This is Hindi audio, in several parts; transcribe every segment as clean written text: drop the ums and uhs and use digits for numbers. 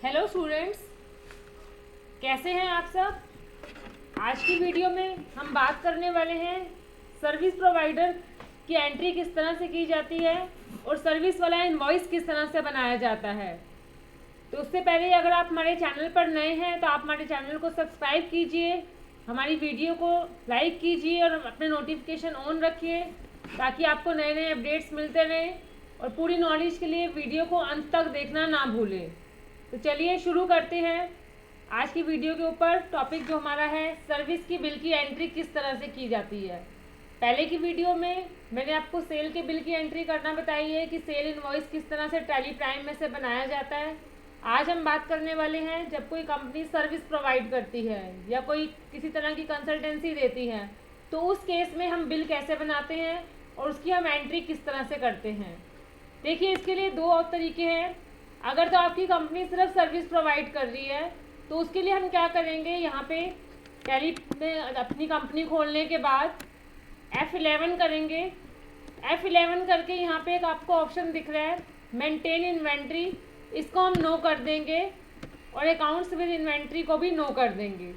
हेलो स्टूडेंट्स, कैसे हैं आप सब। आज की वीडियो में हम बात करने वाले हैं सर्विस प्रोवाइडर की एंट्री किस तरह से की जाती है और सर्विस वाला इनवॉइस किस तरह से बनाया जाता है। तो उससे पहले अगर आप हमारे चैनल पर नए हैं तो आप हमारे चैनल को सब्सक्राइब कीजिए, हमारी वीडियो को लाइक कीजिए और अपने नोटिफिकेशन ऑन रखिए ताकि आपको नए नए अपडेट्स मिलते रहें। और पूरी नॉलेज के लिए वीडियो को अंत तक देखना ना भूलें। तो चलिए शुरू करते हैं आज की वीडियो के ऊपर। टॉपिक जो हमारा है, सर्विस की बिल की एंट्री किस तरह से की जाती है। पहले की वीडियो में मैंने आपको सेल के बिल की एंट्री करना बताई है कि सेल इनवॉइस किस तरह से टैली प्राइम में से बनाया जाता है। आज हम बात करने वाले हैं जब कोई कंपनी सर्विस प्रोवाइड करती है या कोई किसी तरह की कंसल्टेंसी देती है तो उस केस में हम बिल कैसे बनाते हैं और उसकी हम एंट्री किस तरह से करते हैं। देखिए, इसके लिए दो और तरीके हैं। अगर तो आपकी कंपनी सिर्फ सर्विस प्रोवाइड कर रही है तो उसके लिए हम क्या करेंगे, यहाँ पे टैली में अपनी कंपनी खोलने के बाद F11 करेंगे। F11 करके यहाँ पे एक आपको ऑप्शन दिख रहा है मेंटेन इन्वेंट्री, इसको हम नो कर देंगे और अकाउंट्स विद इन्वेंट्री को भी नो कर देंगे।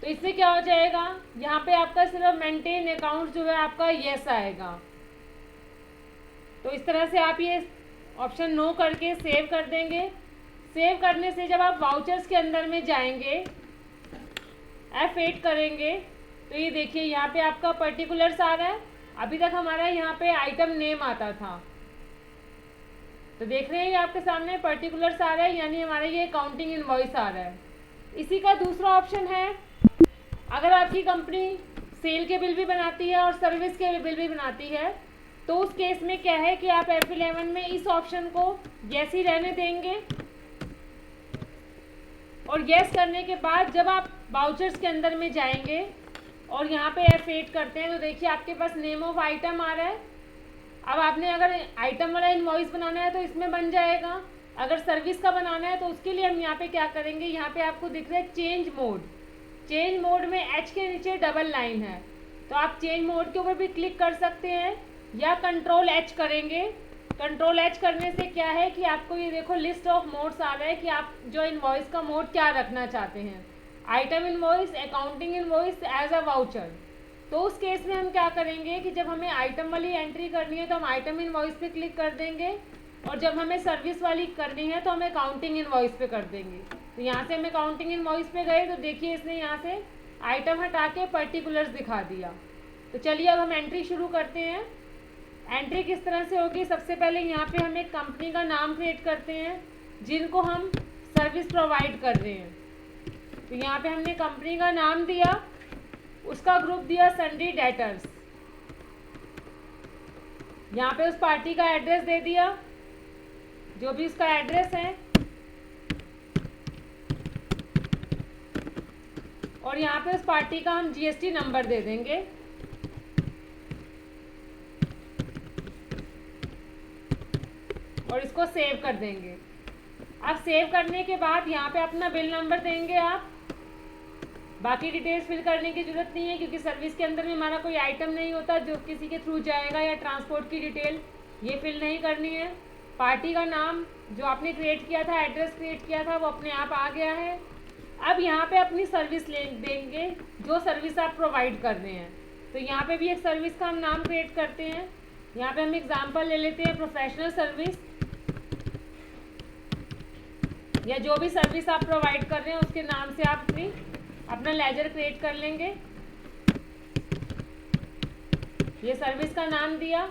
तो इससे क्या हो जाएगा, यहाँ पे आपका सिर्फ मेंटेन अकाउंट जो है आपका येस आएगा। तो इस तरह से आप ये ऑप्शन नो करके सेव कर देंगे। सेव करने से जब आप वाउचर्स के अंदर में जाएंगे, F8 करेंगे तो ये देखिए यहाँ पे आपका पर्टिकुलर्स आ रहा है। अभी तक हमारा यहाँ पे आइटम नेम आता था, तो देख रहे हैं आपके सामने पर्टिकुलर्स आ रहा है, यानी हमारा ये अकाउंटिंग इनवॉइस आ रहा है। इसी का दूसरा ऑप्शन है, अगर आपकी कंपनी सेल के बिल भी बनाती है और सर्विस के बिल भी बनाती है तो उस केस में क्या है कि आप F11 में इस ऑप्शन को यस ही रहने देंगे और यस करने के बाद जब आप वाउचर्स के अंदर में जाएंगे और यहाँ पे F8 करते हैं तो देखिए आपके पास नेम ऑफ आइटम आ रहा है। अब आपने अगर आइटम वाला इनवॉइस बनाना है तो इसमें बन जाएगा, अगर सर्विस का बनाना है तो उसके लिए हम यहाँ पे क्या करेंगे, यहाँ पे आपको दिख रहा है चेंज मोड। चेंज मोड में H के नीचे डबल लाइन है, तो आप चेंज मोड के ऊपर भी क्लिक कर सकते हैं या कंट्रोल H करेंगे। कंट्रोल H करने से क्या है कि आपको ये देखो लिस्ट ऑफ मोड्स आ रहा है कि आप जो इनवॉइस का मोड क्या रखना चाहते हैं, item invoice, accounting invoice, as a voucher. तो उस केस में हम क्या करेंगे कि जब हमें आइटम वाली एंट्री करनी है तो हम आइटम इनवॉइस पे क्लिक कर देंगे और जब हमें सर्विस वाली करनी है तो हम अकाउंटिंग इनवॉइस पे कर देंगे। तो यहाँ से हम अकाउंटिंग इनवॉइस पे गए तो देखिए इसने यहाँ से आइटम हटा के पर्टिकुलर्स दिखा दिया। तो चलिए अब हम एंट्री शुरू करते हैं। एंट्री किस तरह से होगी, सबसे पहले यहाँ पे हम एक कंपनी का नाम क्रिएट करते हैं जिनको हम सर्विस प्रोवाइड कर रहे हैं। तो यहाँ पे हमने कंपनी का नाम दिया, उसका ग्रुप दिया सन्डी डेटर्स, यहाँ पे उस पार्टी का एड्रेस दे दिया जो भी उसका एड्रेस है, और यहाँ पे उस पार्टी का हम GST नंबर दे देंगे। और इसको सेव कर देंगे। अब सेव करने के बाद यहाँ पे अपना बिल नंबर देंगे आप। बाकी डिटेल्स फिल करने की ज़रूरत नहीं है क्योंकि सर्विस के अंदर में हमारा कोई आइटम नहीं होता जो किसी के थ्रू जाएगा, या ट्रांसपोर्ट की डिटेल ये फिल नहीं करनी है। पार्टी का नाम जो आपने क्रिएट किया था, एड्रेस क्रिएट किया था, वो अपने आप आ गया है। अब यहाँ पे अपनी सर्विस ले देंगे जो सर्विस आप प्रोवाइड कर रहे हैं। तो यहाँ पे भी एक सर्विस का हम नाम क्रिएट करते हैं। यहाँ पे हम एग्जाम्पल ले लेते हैं प्रोफेशनल सर्विस, या जो भी सर्विस आप प्रोवाइड कर रहे हैं उसके नाम से आप अपना लेजर क्रिएट कर लेंगे। ये सर्विस का नाम दिया।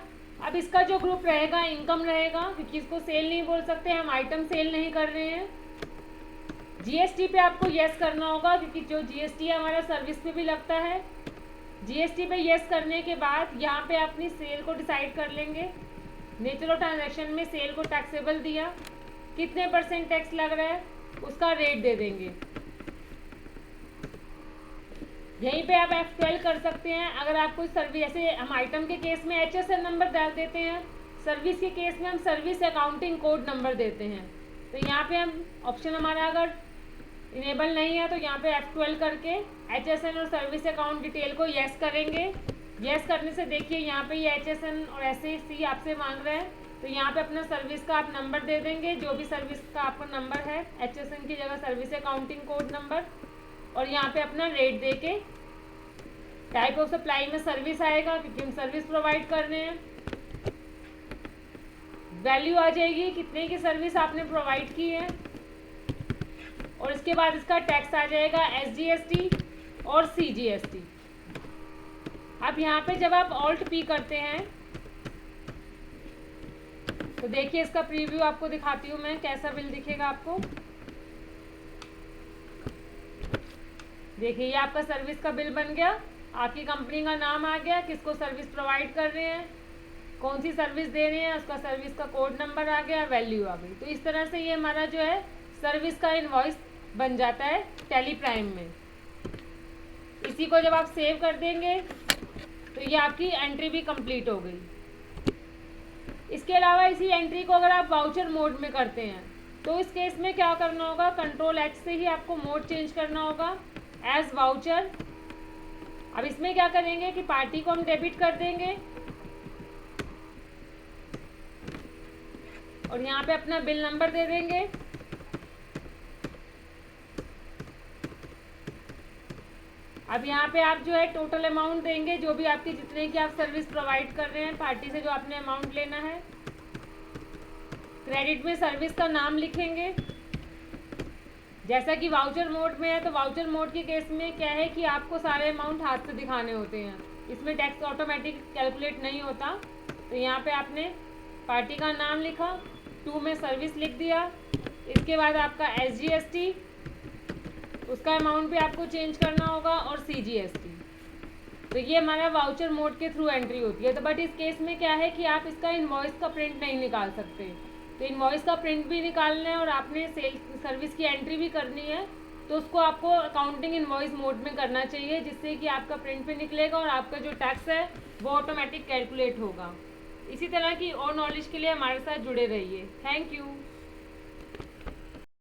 अब इसका जो ग्रुप रहेगा इनकम रहेगा, क्योंकि इसको सेल नहीं बोल सकते, हम आइटम सेल नहीं कर रहे हैं। GST पे आपको यस करना होगा क्योंकि जो GST हमारा सर्विस पे भी लगता है। GST पे यस करने के बाद यहाँ पे अपनी सेल को डिसाइड कर लेंगे। नेचर ऑफ ट्रांजैक्शन में सेल को टैक्सेबल दिया, कितने % टैक्स लग रहा है उसका रेट दे देंगे। यहीं पे आप F12 कर सकते हैं। अगर आप कोई सर्विस, जैसे हम आइटम के केस में HSN नंबर डाल देते हैं, सर्विस के केस में हम सर्विस अकाउंटिंग कोड नंबर देते हैं। तो यहाँ पे हम ऑप्शन हमारा अगर इनेबल नहीं है तो यहाँ पे F12 करके HSN और सर्विस अकाउंट डिटेल को यस करेंगे। यस करने से देखिए यहाँ पे ये HSN और SAC आपसे मांग रहे हैं, तो यहाँ पे अपना सर्विस का आप नंबर दे देंगे, जो भी सर्विस का आपका नंबर है, HSN की जगह सर्विस अकाउंटिंग कोड नंबर, और यहाँ पे अपना रेट दे के टाइप ऑफ सप्लाई में सर्विस आएगा क्योंकि हम सर्विस प्रोवाइड कर रहे हैं। वैल्यू आ जाएगी कितने की सर्विस आपने प्रोवाइड की है, और इसके बाद इसका टैक्स आ जाएगा SGST और CGST। अब यहाँ पे जब आप Alt P करते हैं तो देखिए इसका प्रीव्यू आपको दिखाती हूँ मैं, कैसा बिल दिखेगा आपको। देखिए ये आपका सर्विस का बिल बन गया, आपकी कंपनी का नाम आ गया, किसको सर्विस प्रोवाइड कर रहे हैं, कौन सी सर्विस दे रहे हैं, उसका सर्विस का कोड नंबर आ गया, वैल्यू आ गई। तो इस तरह से ये हमारा जो है सर्विस का इनवॉइस बन जाता है टैली प्राइम में। इसी को जब आप सेव कर देंगे तो ये आपकी एंट्री भी कंप्लीट हो गई। इसके अलावा इसी एंट्री को अगर आप वाउचर मोड में करते हैं तो इस केस में क्या करना होगा, Ctrl+H से ही आपको मोड चेंज करना होगा एज वाउचर। अब इसमें क्या करेंगे कि पार्टी को हम डेबिट कर देंगे और यहाँ पे अपना बिल नंबर दे देंगे। अब यहाँ पे आप जो है टोटल अमाउंट देंगे, जो भी आपकी जितने की आप सर्विस प्रोवाइड कर रहे हैं पार्टी से, जो आपने अमाउंट लेना है। क्रेडिट में सर्विस का नाम लिखेंगे। जैसा कि वाउचर मोड में है तो वाउचर मोड के केस में क्या है कि आपको सारे अमाउंट हाथ से दिखाने होते हैं, इसमें टैक्स ऑटोमेटिक कैलकुलेट नहीं होता। तो यहाँ पे आपने पार्टी का नाम लिखा, 2 में सर्विस लिख दिया, इसके बाद आपका SGST, उसका अमाउंट भी आपको चेंज करना होगा, और CGST। तो ये हमारा वाउचर मोड के थ्रू एंट्री होती है। तो बट इस केस में क्या है कि आप इसका इनवॉइस का प्रिंट नहीं निकाल सकते। तो इनवॉइस का प्रिंट भी निकालना है और आपने सेल्स सर्विस की एंट्री भी करनी है, तो उसको आपको अकाउंटिंग इनवॉइस मोड में करना चाहिए, जिससे कि आपका प्रिंट भी निकलेगा और आपका जो टैक्स है वो ऑटोमेटिक कैलकुलेट होगा। इसी तरह की और नॉलेज के लिए हमारे साथ जुड़े रहिए। Thank you.